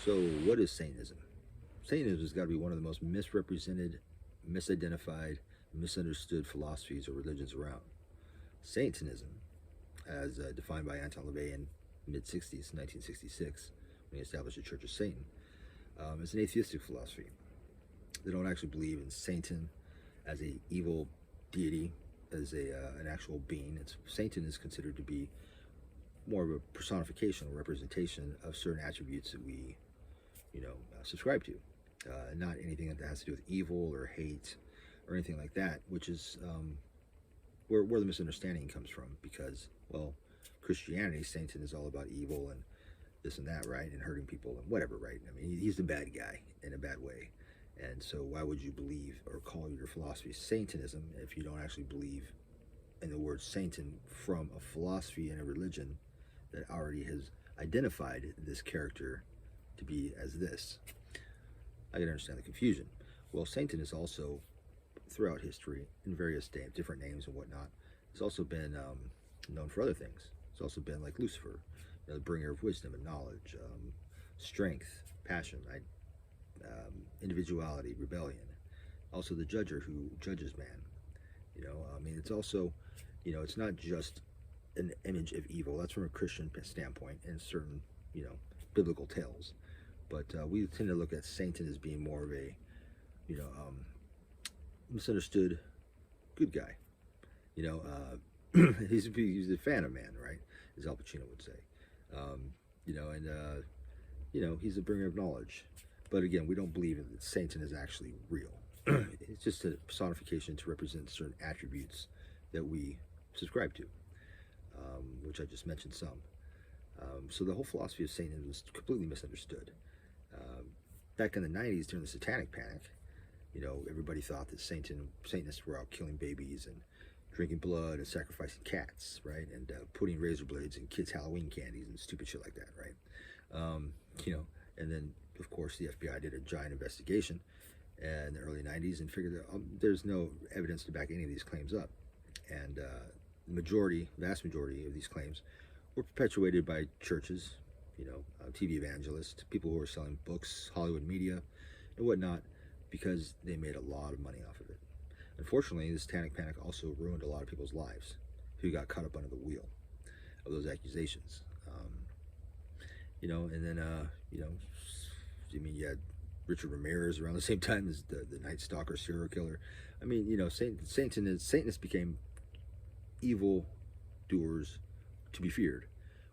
So, what is Satanism? Satanism has got to be one of the most misrepresented, misidentified, misunderstood philosophies or religions around. Satanism, as defined by Anton LaVey in mid 60s, 1966, when he established the Church of Satan, is an atheistic philosophy. They don't actually believe in Satan as a evil deity, as an actual being. Satan is considered to be more of a personification or representation of certain attributes that we, subscribe to. Not anything that has to do with evil or hate or anything like that, which is where the misunderstanding comes from. Because, well, Christianity, Satan is all about evil and this and that, right? And hurting people and whatever, right? I mean, he's the bad guy in a bad way. And so why would you believe or call your philosophy Satanism if you don't actually believe in the word Satan from a philosophy and a religion that already has identified this character to be as this? I can understand the confusion. Well, Satan is also, throughout history, in various different names and whatnot, has also been known for other things. It's also been like Lucifer, the bringer of wisdom and knowledge, strength, passion, individuality, rebellion. Also the judger who judges man. It's also, it's not just an image of evil. That's from a Christian standpoint and certain, biblical tales. But we tend to look at Satan as being more of a, misunderstood good guy. He's a fan of man, right? As Al Pacino would say. He's a bringer of knowledge. But again, we don't believe that Satan is actually real. It's just a personification to represent certain attributes that we subscribe to, which I just mentioned some. So the whole philosophy of Satan was completely misunderstood. Back in the 90s, during the Satanic Panic, everybody thought that Satanists were out killing babies and drinking blood and sacrificing cats, right? And putting razor blades in kids' Halloween candies and stupid shit like that, right? And then, of course, the FBI did a giant investigation in the early 90s and figured that there's no evidence to back any of these claims up. And the vast majority of these claims were perpetuated by churches, TV evangelists, people who were selling books, Hollywood media, and whatnot, because they made a lot of money off of it. Unfortunately, the Satanic Panic also ruined a lot of people's lives who got caught up under the wheel of those accusations. You had Richard Ramirez around the same time as the Night Stalker serial killer. Satanists became evil doers to be feared,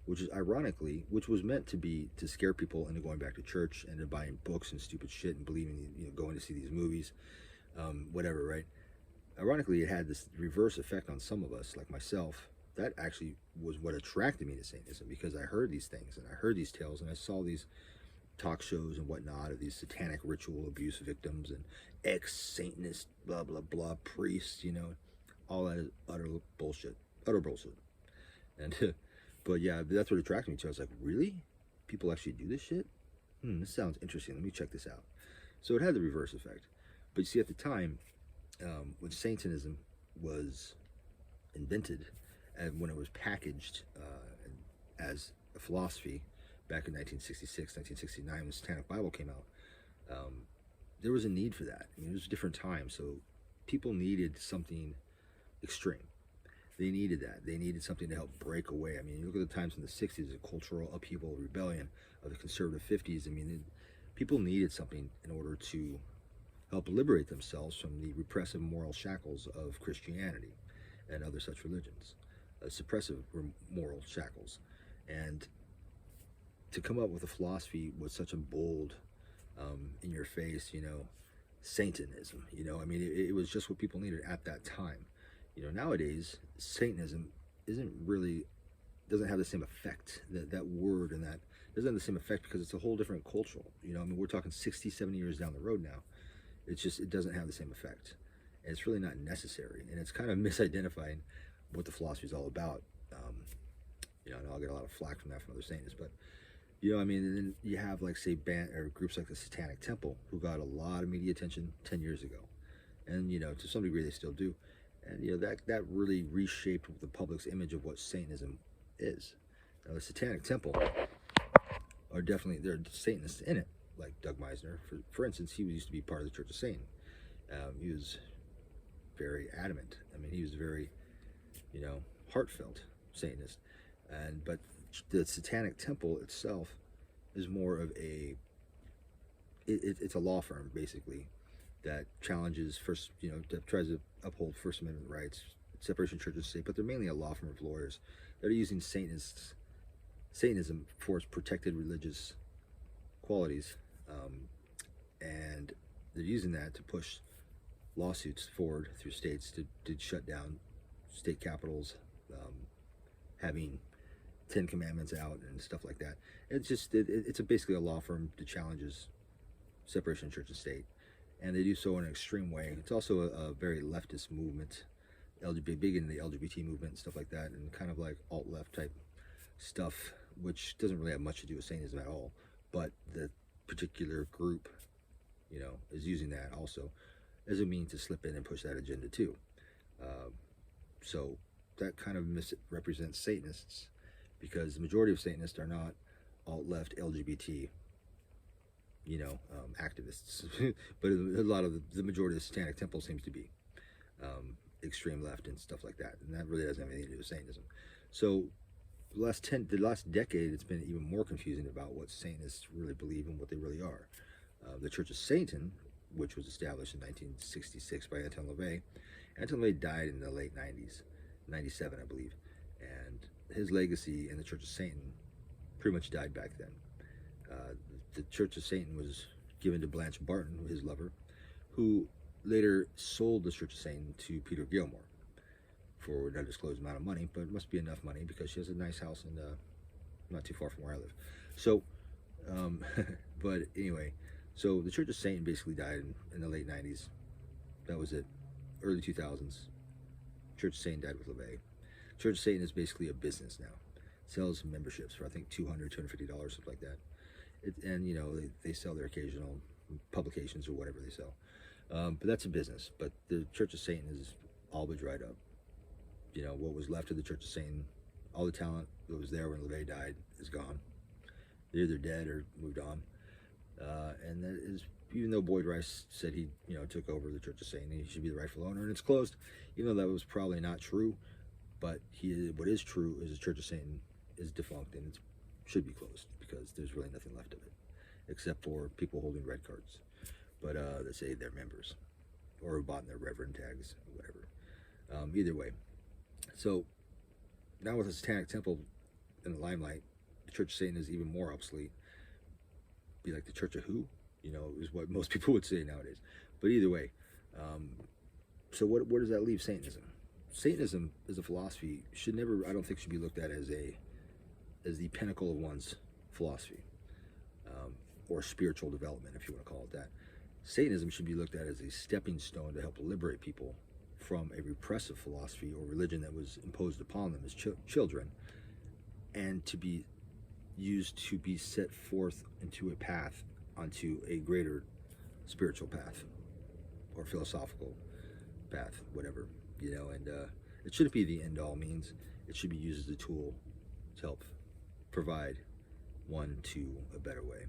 which was meant to scare people into going back to church and to buying books and stupid shit and believing, going to see these movies, whatever, right? Ironically, it had this reverse effect on some of us, like myself. That actually was what attracted me to Satanism, because I heard these things and I heard these tales and I saw these talk shows and whatnot of these satanic ritual abuse victims and ex-Satanist blah blah blah priests, all that is utter bullshit. And but yeah, that's what attracted me to it. I was like, really? People actually do this shit? This sounds interesting. Let me check this out. So it had the reverse effect. But you see, at the time, when Satanism was invented and when it was packaged as a philosophy back in 1966, 1969, when the Satanic Bible came out, there was a need for that. It was a different time, so people needed something extreme. They needed that. They needed something to help break away. You look at the times in the 60s, the cultural upheaval, rebellion of the conservative 50s. People needed something in order to help liberate themselves from the repressive moral shackles of Christianity and other such religions, suppressive moral shackles. And to come up with a philosophy with such a bold, in your face, Satanism, it was just what people needed at that time. Nowadays, Satanism doesn't have the same effect. That word and that doesn't have the same effect because it's a whole different cultural. We're talking 60, 70 years down the road now. It doesn't have the same effect. And it's really not necessary. And it's kind of misidentifying what the philosophy is all about. And I'll get a lot of flack from that from other Satanists, but and then you have, like, say, groups like the Satanic Temple, who got a lot of media attention 10 years ago. And, to some degree they still do. And, that really reshaped the public's image of what Satanism is. Now, the Satanic Temple are definitely, there are Satanists in it, like Doug Meisner. For instance, he used to be part of the Church of Satan. He was very adamant. I mean, he was very, heartfelt Satanist. But the Satanic Temple itself is more of it's a law firm, basically, that challenges that tries to uphold First Amendment rights, separation of church and state, but they're mainly a law firm of lawyers that are using Satanism for its protected religious qualities, and they're using that to push lawsuits forward through states to shut down state capitals, having 10 Commandments out and stuff like that. It's basically a law firm that challenges separation of church and state, and they do so in an extreme way. It's also a very leftist movement, big in the LGBT movement and stuff like that, and kind of like alt-left type stuff, which doesn't really have much to do with Satanism at all, but the particular group, is using that also as a means to slip in and push that agenda too. So that kind of misrepresents Satanists, because the majority of Satanists are not alt-left LGBT, activists, but a lot of the majority of the Satanic Temple seems to be extreme left and stuff like that, and that really doesn't have anything to do with Satanism. So the last decade, it's been even more confusing about what Satanists really believe and what they really are. The Church of Satan, which was established in 1966 by Anton LaVey. Anton LaVey died in the late 90s, 97, I believe, and his legacy in the Church of Satan pretty much died back then. The Church of Satan was given to Blanche Barton, his lover, who later sold the Church of Satan to Peter Gilmore for an undisclosed amount of money, but it must be enough money because she has a nice house and not too far from where I live. So, but anyway, so the Church of Satan basically died in the late 90s. That was it. Early 2000s. Church of Satan died with LaVey. Church of Satan is basically a business now. Sells memberships for, I think, $200, $250, something like that. And they sell their occasional publications or whatever they sell. But that's a business. But the Church of Satan is all but dried up. What was left of the Church of Satan, all the talent that was there when LaVey died is gone. They're either dead or moved on. And that is, even though Boyd Rice said he, took over the Church of Satan, he should be the rightful owner, and it's closed, even though that was probably not true. But what is true is the Church of Satan is defunct, and it should be closed, because there's really nothing left of it, except for people holding red cards, but that say they're members, or bought their reverend tags, or whatever. Either way. So now with the Satanic Temple in the limelight, the Church of Satan is even more obsolete. Be like the Church of who? Is what most people would say nowadays. But either way, so where does that leave Satanism? Satanism as a philosophy I don't think should be looked at as the pinnacle of one's philosophy, or spiritual development, if you want to call it that. Satanism should be looked at as a stepping stone to help liberate people from a repressive philosophy or religion that was imposed upon them as children, and to be used to be set forth into a path, onto a greater spiritual path or philosophical path, whatever, and it shouldn't be the end all means. It should be used as a tool to help provide one to a better way.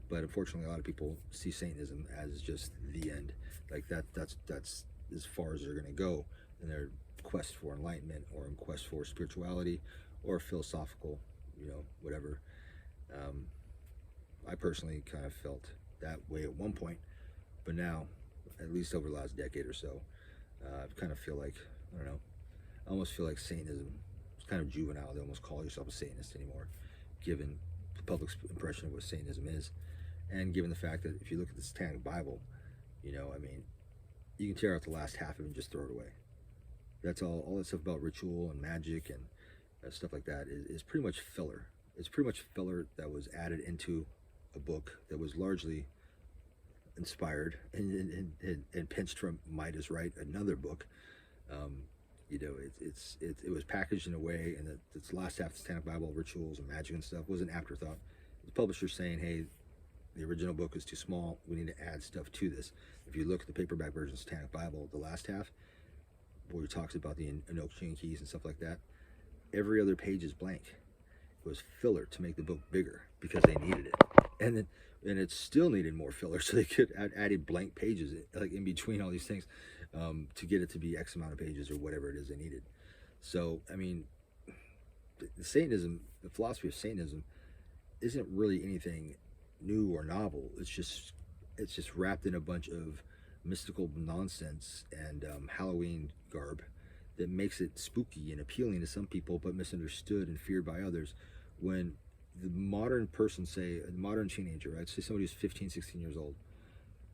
But unfortunately, a lot of people see Satanism as just the end, like that's as far as they're going to go in their quest for enlightenment, or in quest for spirituality, or philosophical, whatever. I personally kind of felt that way at one point, but now, at least over the last decade or so, I kind of feel like, I don't know, I almost feel like Satanism is kind of juvenile. They almost call yourself a Satanist anymore, given the public's impression of what Satanism is, and given the fact that if you look at the Satanic Bible, you can tear out the last half of it and just throw it away. That's all that stuff about ritual and magic and stuff like that is pretty much filler. It's pretty much filler that was added into a book that was largely inspired and pinched from Midas Right, another book. It was packaged in a way, and its last half, the Satanic Bible, rituals and magic and stuff, was an afterthought. The publisher saying, hey, the original book is too small, we need to add stuff to this. If you look at the paperback version of the Satanic Bible, the last half, where he talks about the Enochian keys and stuff like that, every other page is blank, was filler to make the book bigger because they needed it, and then it still needed more filler, so they could added blank pages like in between all these things to get it to be X amount of pages or whatever it is they needed. So I mean, Satanism, the philosophy of Satanism, isn't really anything new or novel. It's just wrapped in a bunch of mystical nonsense and Halloween garb that makes it spooky and appealing to some people, but misunderstood and feared by others. When the modern person, say a modern teenager, right, say somebody who's 15, 16 years old,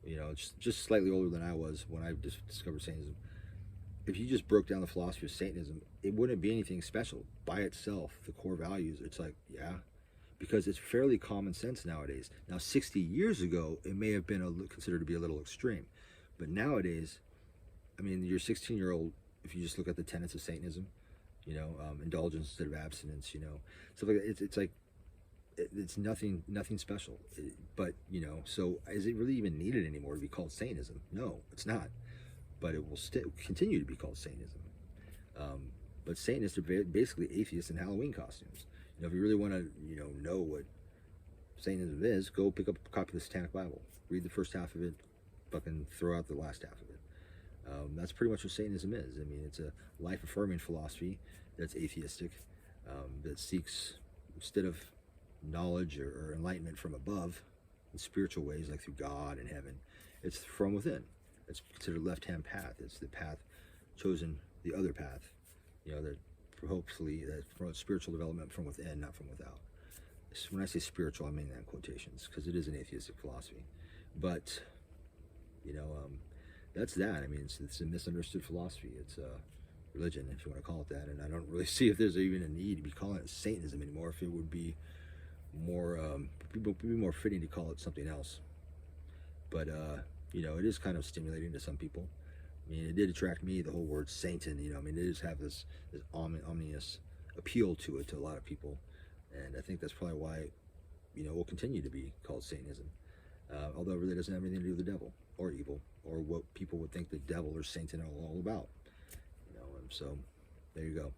you know, just slightly older than I was when I discovered Satanism, if you just broke down the philosophy of Satanism, it wouldn't be anything special by itself. The core values, it's like, yeah, because it's fairly common sense nowadays. Now, 60 years ago, it may have been considered to be a little extreme, but nowadays, I mean, your 16-year-old, if you just look at the tenets of Satanism, you know, indulgence instead of abstinence, you know, stuff like that. It's like it's nothing special. But you know, so is it really even needed anymore to be called Satanism? No, it's not. But it will still continue to be called Satanism. But Satanists are basically atheists in Halloween costumes. You know, if you really want to, you know what Satanism is, go pick up a copy of the Satanic Bible, read the first half of it, fucking throw out the last half of it. That's pretty much what Satanism is. I mean, it's a life-affirming philosophy that's atheistic, that seeks, instead of knowledge or enlightenment from above, in spiritual ways, like through God and heaven, it's from within. It's considered left-hand path. It's the path chosen, the other path, you know, that hopefully that promotes spiritual development from within, not from without. When I say spiritual, I mean that in quotations, because it is an atheistic philosophy. But, you know, that's that. I mean, it's a misunderstood philosophy. It's a religion, if you want to call it that. And I don't really see if there's even a need to be calling it Satanism anymore. If it would be more, people would be more fitting to call it something else. But you know, it is kind of stimulating to some people. I mean, it did attract me, the whole word Satan. You know, I mean, it does have this ominous appeal to it to a lot of people, and I think that's probably why, you know, it will continue to be called Satanism. Although it really doesn't have anything to do with the devil or evil or what people would think the devil or Satan are all about. You know, and so there you go.